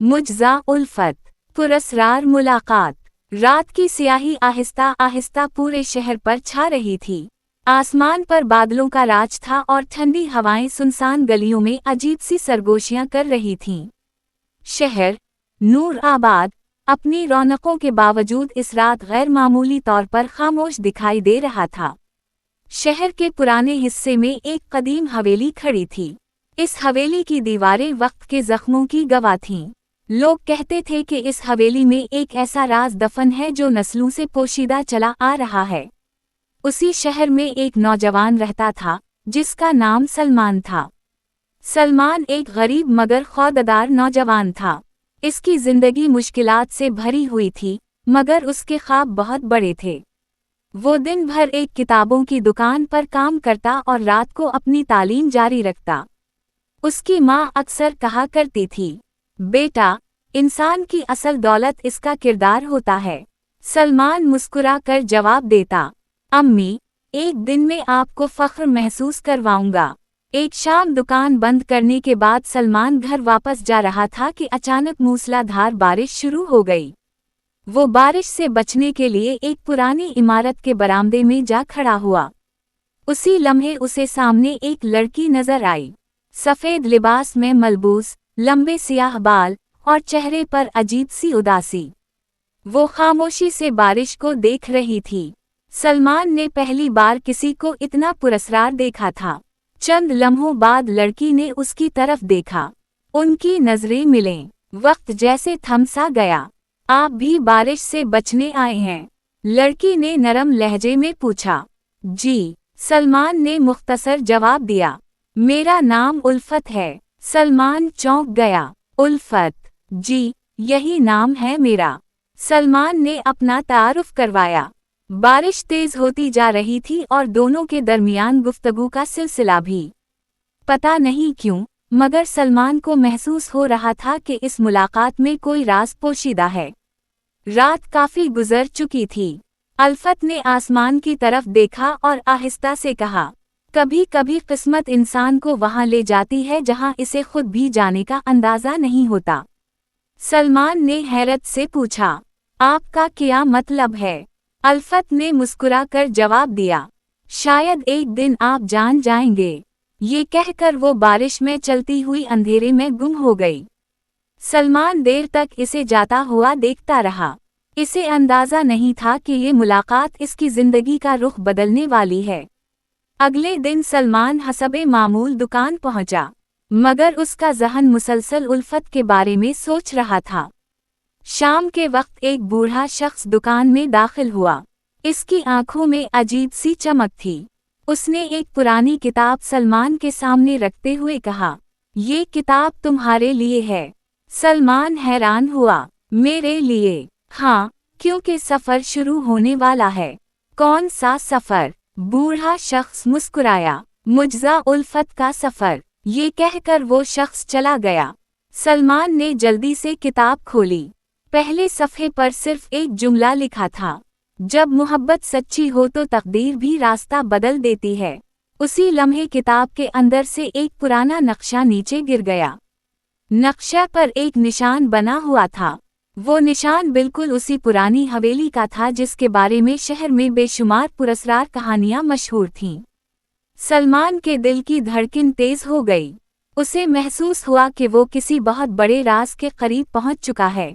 मुजज़ा उल्फत, पुरस्रार मुलाकात। रात की स्याही आहिस्ता आहिस्ता पूरे शहर पर छा रही थी। आसमान पर बादलों का राज था और ठंडी हवाएं सुनसान गलियों में अजीब सी सरगोशियां कर रही थीं। शहर नूर आबाद अपनी रौनकों के बावजूद इस रात गैर मामूली तौर पर खामोश दिखाई दे रहा था। शहर के पुराने हिस्से में एक कदीम हवेली खड़ी थी। इस हवेली की दीवारें वक्त के जख्मों की गवाह थीं। लोग कहते थे कि इस हवेली में एक ऐसा राज दफन है जो नस्लों से पोशीदा चला आ रहा है। उसी शहर में एक नौजवान रहता था जिसका नाम सलमान था। सलमान एक गरीब मगर खौददार नौजवान था। इसकी जिंदगी मुश्किलात से भरी हुई थी, मगर उसके ख्वाब बहुत बड़े थे। वो दिन भर एक किताबों की दुकान पर काम करता और रात को अपनी तालीम जारी रखता। उसकी माँ अक्सर कहा करती थी, बेटा, इंसान की असल दौलत इसका किरदार होता है। सलमान मुस्कुरा कर जवाब देता, अम्मी, एक दिन में आपको फख्र महसूस करवाऊंगा। एक शाम दुकान बंद करने के बाद सलमान घर वापस जा रहा था कि अचानक मूसलाधार बारिश शुरू हो गई। वो बारिश से बचने के लिए एक पुरानी इमारत के बरामदे में जा खड़ा हुआ। उसी लम्हे उसे सामने एक लड़की नजर आई। सफ़ेद लिबास में मलबूस, लंबे सियाह बाल और चेहरे पर अजीब सी उदासी। वो खामोशी से बारिश को देख रही थी। सलमान ने पहली बार किसी को इतना पुरस्कार देखा था। चंद लम्हों बाद लड़की ने उसकी तरफ देखा। उनकी नजरें मिलें। वक्त जैसे थम सा गया। आप भी बारिश से बचने आए हैं? लड़की ने नरम लहजे में पूछा। जी, सलमान ने मुख्तसर जवाब दिया। मेरा उल्फत उल्फत है। सलमान चौंक गया। उल्फत? जी, यही नाम है मेरा। सलमान ने अपना तारुफ करवाया। बारिश तेज होती जा रही थी और दोनों के दरमियान गुफ्तगू का सिलसिला भी। पता नहीं क्यों, मगर सलमान को महसूस हो रहा था कि इस मुलाकात में कोई राज पोशीदा है। रात काफी गुजर चुकी थी। उल्फत ने आसमान की तरफ देखा और आहिस्ता से कहा, कभी कभी किस्मत इंसान को वहां ले जाती है जहां इसे खुद भी जाने का अंदाजा नहीं होता। सलमान ने हैरत से पूछा, आपका क्या मतलब है? उल्फत ने मुस्कुराकर जवाब दिया, शायद एक दिन आप जान जाएंगे। ये कहकर वो बारिश में चलती हुई अंधेरे में गुम हो गई। सलमान देर तक इसे जाता हुआ देखता रहा। इसे अंदाजा नहीं था कि ये मुलाकात इसकी जिंदगी का रुख बदलने वाली है। अगले दिन सलमान हसबे मामूल दुकान पहुंचा, मगर उसका ज़हन मुसलसल उल्फत के बारे में सोच रहा था। शाम के वक्त एक बूढ़ा शख्स दुकान में दाखिल हुआ। इसकी आंखों में अजीब सी चमक थी। उसने एक पुरानी किताब सलमान के सामने रखते हुए कहा, ये किताब तुम्हारे लिए है। सलमान हैरान हुआ, मेरे लिए? हाँ, क्योंकि सफ़र शुरू होने वाला है। कौन सा सफ़र? बूढ़ा शख्स मुस्कुराया, मुजज़ा उल्फत का सफ़र। ये कहकर वो शख्स चला गया। सलमान ने जल्दी से किताब खोली। पहले सफ़े पर सिर्फ एक जुमला लिखा था, जब मोहब्बत सच्ची हो तो तकदीर भी रास्ता बदल देती है। उसी लम्हे किताब के अंदर से एक पुराना नक्शा नीचे गिर गया। नक्शा पर एक निशान बना हुआ था। वो निशान बिल्कुल उसी पुरानी हवेली का था जिसके बारे में शहर में बेशुमार पुरस्कार कहानियां मशहूर थीं। सलमान के दिल की धड़कन तेज हो गई। उसे महसूस हुआ कि वो किसी बहुत बड़े राज के करीब पहुंच चुका है,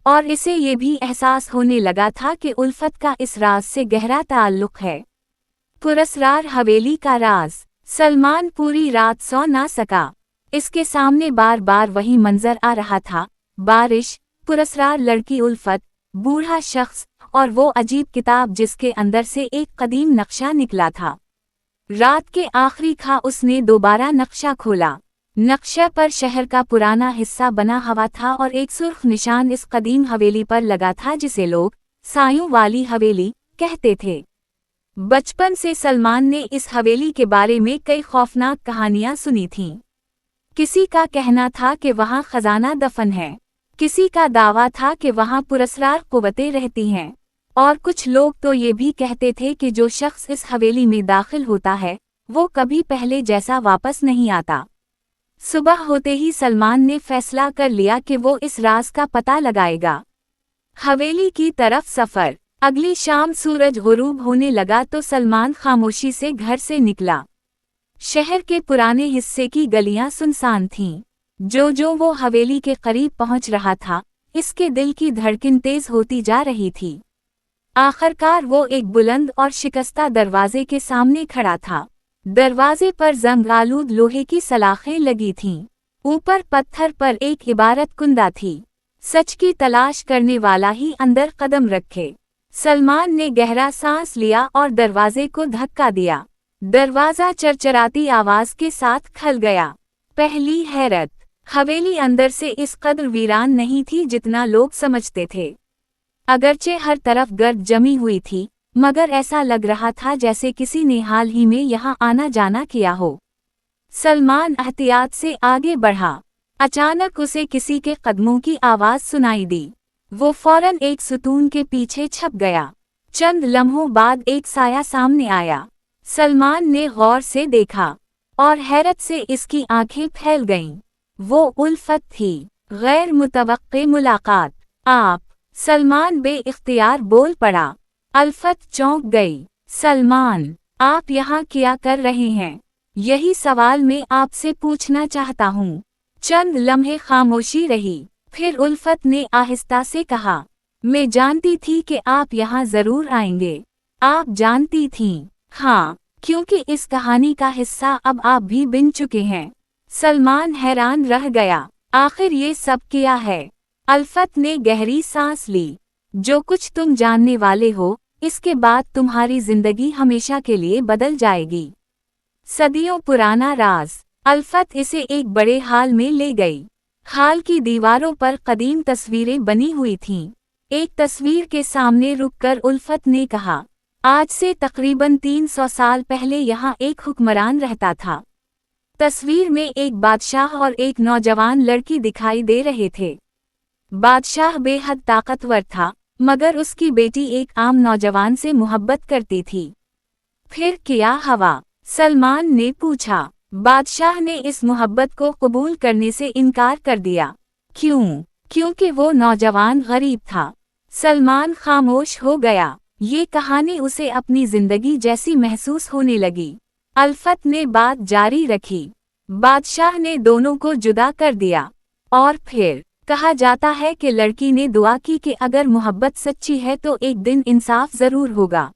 और इसे ये भी एहसास होने लगा था कि उल्फत का इस राज से गहरा ताल्लुक है। पुरस्कार हवेली का राज। सलमान पूरी रात सो ना सका। इसके सामने बार बार वही मंजर आ रहा था, बारिश, पुरस्कार, लड़की उल्फत, बूढ़ा शख्स और वो अजीब किताब जिसके अंदर से एक कदीम नक्शा निकला था। रात के आखिरी खा उसने दोबारा नक्शा खोला। नक्शे पर शहर का पुराना हिस्सा बना हुआ था और एक सुर्ख निशान इस कदीम हवेली पर लगा था जिसे लोग सायों वाली हवेली कहते थे। बचपन से सलमान ने इस हवेली के बारे में कई खौफनाक कहानियां सुनी थीं। किसी का कहना था कि वहां खजाना दफन है, किसी का दावा था कि वहां पुरस्कार कुव्वतें रहती हैं, और कुछ लोग तो ये भी कहते थे कि जो शख्स इस हवेली में दाखिल होता है वो कभी पहले जैसा वापस नहीं आता। सुबह होते ही सलमान ने फैसला कर लिया कि वो इस राज का पता लगाएगा। हवेली की तरफ सफर। अगली शाम सूरज गुरूब होने लगा तो सलमान खामोशी से घर से निकला। शहर के पुराने हिस्से की गलियां सुनसान थीं। जो वो हवेली के करीब पहुंच रहा था, इसके दिल की धड़कन तेज होती जा रही थी। आखिरकार वो एक बुलंद और शिकस्ता दरवाजे के सामने खड़ा था। दरवाजे पर जंग आलूद लोहे की सलाखें लगी थीं। ऊपर पत्थर पर एक इबारत कुंदा थी, सच की तलाश करने वाला ही अंदर कदम रखे। सलमान ने गहरा सांस लिया और दरवाजे को धक्का दिया। दरवाजा चरचराती आवाज के साथ खुल गया। पहली हैरत, हवेली अंदर से इस कदर वीरान नहीं थी जितना लोग समझते थे। अगरचे हर तरफ गर्द जमी हुई थी, मगर ऐसा लग रहा था जैसे किसी ने हाल ही में यहाँ आना जाना किया हो। सलमान एहतियात से आगे बढ़ा। अचानक उसे किसी के कदमों की आवाज सुनाई दी। वो फौरन एक सुतून के पीछे छप गया। चंद लम्हों बाद एक साया सामने आया। सलमान ने गौर से देखा और हैरत से इसकी आंखें फैल गईं। वो उल्फत थी। गैर मुतवक्के मुलाकात। आप? सलमान बे-इख्तियार बोल पड़ा। अल्फत चौंक गई। सलमान, आप यहाँ क्या कर रहे हैं? यही सवाल मैं आपसे पूछना चाहता हूँ। चंद लम्हे खामोशी रही, फिर उल्फत ने आहिस्ता से कहा, मैं जानती थी कि आप यहाँ जरूर आएंगे। आप जानती थीं? हाँ, क्योंकि इस कहानी का हिस्सा अब आप भी बिन चुके हैं। सलमान हैरान रह गया। आखिर ये सब क्या है? अल्फत ने गहरी सांस ली। जो कुछ तुम जानने वाले हो, इसके बाद तुम्हारी जिंदगी हमेशा के लिए बदल जाएगी। सदियों पुराना राज। अल्फत इसे एक बड़े हाल में ले गई। हाल की दीवारों पर कदीम तस्वीरें बनी हुई थीं। एक तस्वीर के सामने रुककर उल्फत ने कहा, आज से तकरीबन 300 साल पहले यहाँ एक हुक्मरान रहता था। तस्वीर में एक बादशाह और एक नौजवान लड़की दिखाई दे रहे थे। बादशाह बेहद ताकतवर था, मगर उसकी बेटी एक आम नौजवान से मोहब्बत करती थी। फिर क्या हुआ? सलमान ने पूछा। बादशाह ने इस मोहब्बत को कबूल करने से इनकार कर दिया। क्यों? क्योंकि वो नौजवान गरीब था। सलमान खामोश हो गया। ये कहानी उसे अपनी जिंदगी जैसी महसूस होने लगी। अल्फत ने बात जारी रखी। बादशाह ने दोनों को जुदा कर दिया। और फिर कहा जाता है कि लड़की ने दुआ की कि अगर मोहब्बत सच्ची है तो एक दिन इंसाफ जरूर होगा।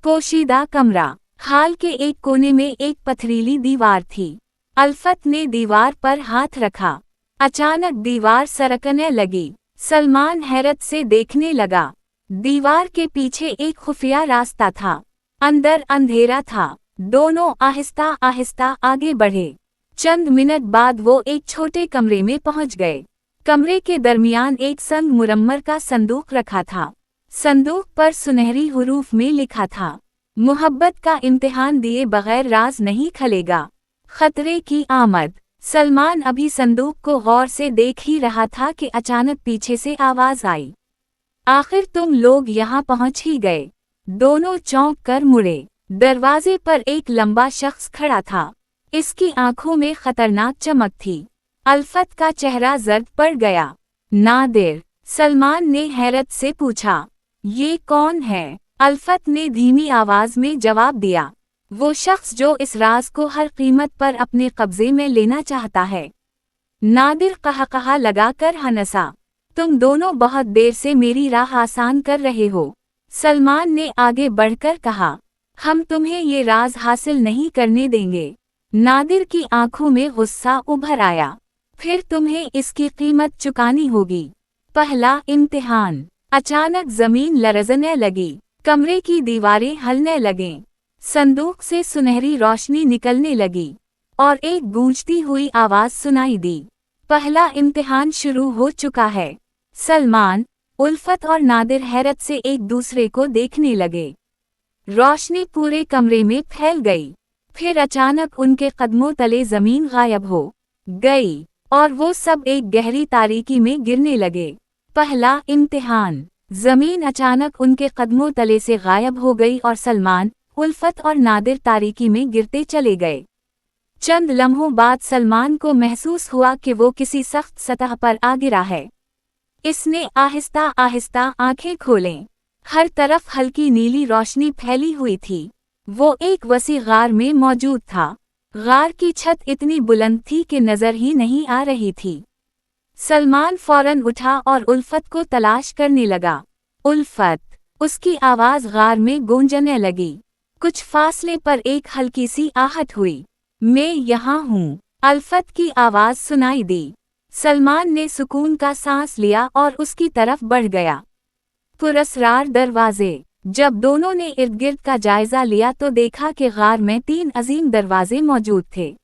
पोशीदा कमरा। हाल के एक कोने में एक पथरीली दीवार थी। अल्फत ने दीवार पर हाथ रखा। अचानक दीवार सरकने लगी। सलमान हैरत से देखने लगा। दीवार के पीछे एक खुफिया रास्ता था। अंदर अंधेरा था। दोनों आहिस्ता आहिस्ता आगे बढ़े। चंद मिनट बाद वो एक छोटे कमरे में पहुंच गए। कमरे के दरमियान एक संग मुरम्मर का संदूक रखा था। संदूक पर सुनहरी हुरूफ में लिखा था, मोहब्बत का इम्तिहान दिए बगैर राज नहीं खलेगा। खतरे की आमद। सलमान अभी संदूक को गौर से देख ही रहा था कि अचानक पीछे से आवाज आई, आखिर तुम लोग यहाँ पहुँच ही गए। दोनों चौंक कर मुड़े। दरवाजे पर एक लंबा शख्स खड़ा था। इसकी आंखों में खतरनाक चमक थी। अल्फत का चेहरा जर्द पड़ गया। नादिर? सलमान ने हैरत से पूछा। ये कौन है? अल्फत ने धीमी आवाज में जवाब दिया, वो शख्स जो इस राज को हर कीमत पर अपने कब्जे में लेना चाहता है। नादिर कहकहा लगाकर हंसा। तुम दोनों बहुत देर से मेरी राह आसान कर रहे हो। सलमान ने आगे बढ़कर कहा, हम तुम्हें ये राज हासिल नहीं करने देंगे। नादिर की आंखों में गुस्सा उभर आया। फिर तुम्हें इसकी कीमत चुकानी होगी। पहला इम्तिहान। अचानक जमीन लरजने लगी। कमरे की दीवारें हिलने लगीं। संदूक से सुनहरी रोशनी निकलने लगी और एक गूंजती हुई आवाज सुनाई दी, पहला इम्तिहान शुरू हो चुका है। सलमान, उल्फत और नादिर हैरत से एक दूसरे को देखने लगे। रोशनी पूरे कमरे में फैल गई। फिर अचानक उनके कदमों तले जमीन गायब हो गई और वो सब एक गहरी तारीकी में गिरने लगे। पहला इम्तिहान। जमीन अचानक उनके कदमों तले से गायब हो गई और सलमान, उल्फत और नादिर तारीकी में गिरते चले गए। चंद लम्हों बाद सलमान को महसूस हुआ कि वो किसी सख्त सतह पर आ गिरा है। इसने आहिस्ता आहिस्ता आंखें खोलें। हर तरफ हल्की नीली रोशनी फैली हुई थी। वो एक वसी गार में मौजूद था। गार की छत इतनी बुलंद थी कि नजर ही नहीं आ रही थी। सलमान फौरन उठा और उल्फत को तलाश करने लगा। उल्फत, उसकी आवाज गार में गूंजने लगी। कुछ फासले पर एक हल्की सी आहट हुई। मैं यहाँ हूँ, उल्फत की आवाज सुनाई दी। सलमान ने सुकून का सांस लिया और उसकी तरफ बढ़ गया। पुरस्रार दरवाजे। जब दोनों ने इर्द गिर्द का जायजा लिया तो देखा कि गार में 3 अजीम दरवाजे मौजूद थे।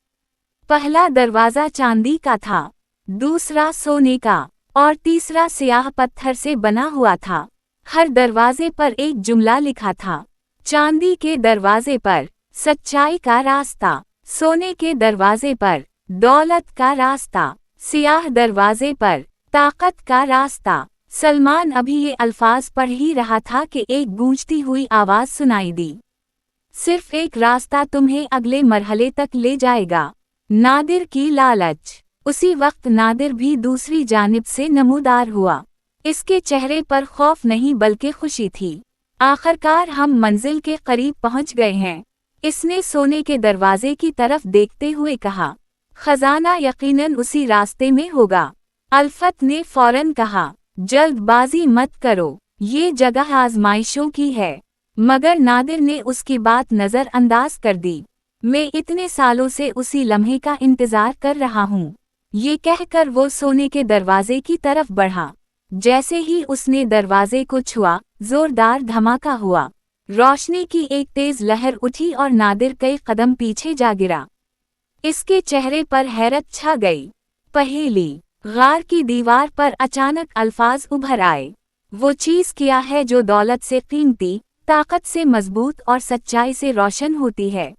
पहला दरवाजा चांदी का था, दूसरा सोने का और तीसरा स्याह पत्थर से बना हुआ था। हर दरवाजे पर एक जुमला लिखा था। चांदी के दरवाजे पर सच्चाई का रास्ता, सोने के दरवाजे पर दौलत का रास्ता, स्याह दरवाजे पर ताकत का रास्ता। सलमान अभी ये अल्फाज पढ़ ही रहा था कि एक गूंजती हुई आवाज सुनाई दी। सिर्फ एक रास्ता तुम्हें अगले मरहले तक ले जाएगा। नादिर की लालच। उसी वक्त नादिर भी दूसरी जानिब से नमूदार हुआ। इसके चेहरे पर खौफ नहीं बल्कि खुशी थी। आखिरकार हम मंजिल के करीब पहुंच गए हैं, इसने सोने के दरवाजे की तरफ देखते हुए कहा। खजाना यकीनन उसी रास्ते में होगा। उल्फत ने फौरन कहा, जल्दबाजी मत करो, ये जगह आजमाइशों की है। मगर नादिर ने उसकी बात नजरअंदाज कर दी। मैं इतने सालों से उसी लम्हे का इंतजार कर रहा हूँ। ये कहकर वो सोने के दरवाजे की तरफ बढ़ा। जैसे ही उसने दरवाजे को छुआ, जोरदार धमाका हुआ। रोशनी की एक तेज लहर उठी और नादिर कई कदम पीछे जा गिरा। इसके चेहरे पर हैरत छा गई। पहेली। गार की दीवार पर अचानक अल्फाज उभर आए। वो चीज क्या है जो दौलत से कीमती, ताकत से मजबूत और सच्चाई से रोशन होती है?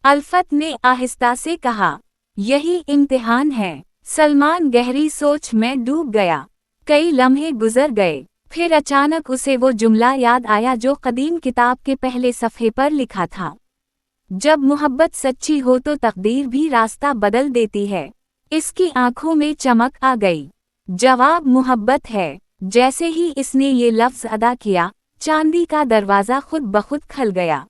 उल्फत ने आहिस्ता से कहा, यही इम्तिहान है। सलमान गहरी सोच में डूब गया। कई लम्हे गुजर गए, फिर अचानक उसे वो जुमला याद आया जो कदीम किताब के पहले सफ़े पर लिखा था। जब मोहब्बत सच्ची हो तो तकदीर भी रास्ता बदल देती है। इसकी आंखों में चमक आ गई। जवाब मोहब्बत है। जैसे ही इसने ये लफ्ज़ अदा किया, चांदी का दरवाज़ा खुद बखुद खल गया।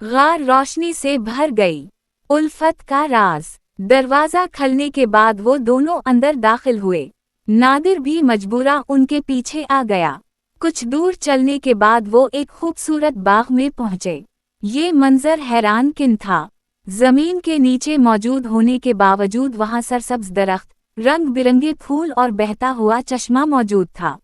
गार रोशनी से भर गई। उल्फत का राज। दरवाज़ा खलने के बाद वो दोनों अंदर दाखिल हुए। नादिर भी मजबूरा उनके पीछे आ गया। कुछ दूर चलने के बाद वो एक खूबसूरत बाग में पहुंचे। ये मंजर हैरान किन था। जमीन के नीचे मौजूद होने के बावजूद वहां सरसब्ज दरख्त, रंग बिरंगे फूल और बहता हुआ चश्मा मौजूद था।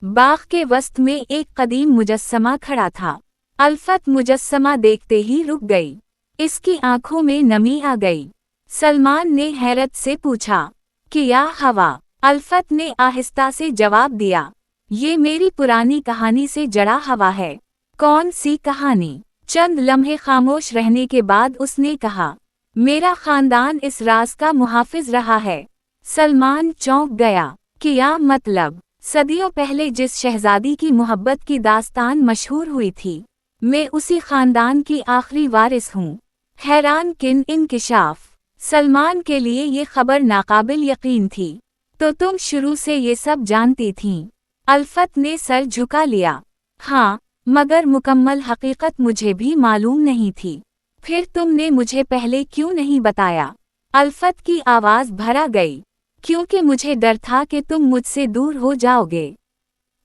बाग के वस्त में एक कदीम मुजस्समा खड़ा था। उल्फत मुजस्समा देखते ही रुक गई। इसकी आंखों में नमी आ गई। सलमान ने हैरत से पूछा, क्या हवा? उल्फत ने आहिस्ता से जवाब दिया, ये मेरी पुरानी कहानी से जड़ा हवा है। कौन सी कहानी? चंद लम्हे खामोश रहने के बाद उसने कहा, मेरा खानदान इस राज का मुहाफिज रहा है। सलमान चौंक गया। क्या मतलब? सदियों पहले जिस शहजादी की मोहब्बत की दास्तान मशहूर हुई थी, मैं उसी खानदान की आखिरी वारिस हूँ। हैरान किन इंकिशाफ। सलमान के लिए ये खबर नाकाबिल यकीन थी। तो तुम शुरू से ये सब जानती थीं? उल्फत ने सर झुका लिया। हाँ, मगर मुकम्मल हकीकत मुझे भी मालूम नहीं थी। फिर तुमने मुझे पहले क्यों नहीं बताया? उल्फत की आवाज़ भरा गई। क्योंकि मुझे डर था कि तुम मुझसे दूर हो जाओगे।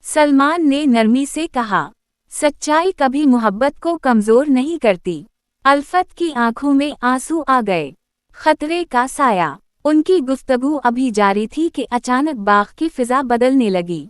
सलमान ने नरमी से कहा, सच्चाई कभी मोहब्बत को कमज़ोर नहीं करती। उल्फत की आंखों में आंसू आ गए। खतरे का साया। उनकी गुफ्तगू अभी जारी थी कि अचानक बाग की फिजा बदलने लगी।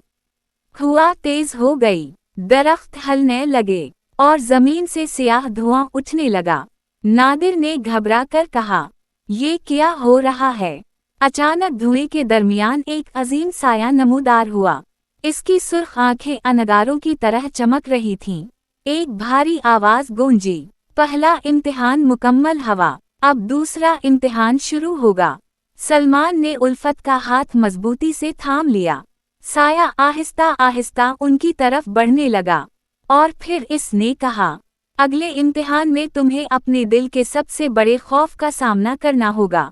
हवा तेज हो गई, दरख्त हलने लगे और जमीन से स्याह धुआं उठने लगा। नादिर ने घबरा कर कहा, ये क्या हो रहा है? अचानक धुएं के दरमियान एक अजीम साया नमूदार हुआ। इसकी सुर्ख आंखें अनगारों की तरह चमक रही थीं। एक भारी आवाज गूंजी, पहला इम्तिहान मुकम्मल हवा, अब दूसरा इम्तिहान शुरू होगा। सलमान ने उल्फत का हाथ मजबूती से थाम लिया। साया आहिस्ता आहिस्ता उनकी तरफ बढ़ने लगा और फिर इसने कहा, अगले इम्तिहान में तुम्हें अपने दिल के सबसे बड़े खौफ का सामना करना होगा।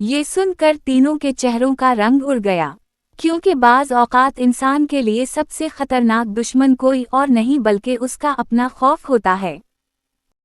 ये सुनकर तीनों के चेहरों का रंग उड़ गया, क्योंकि बाज़ औक़ात इंसान के लिए सबसे खतरनाक दुश्मन कोई और नहीं बल्कि उसका अपना खौफ होता है।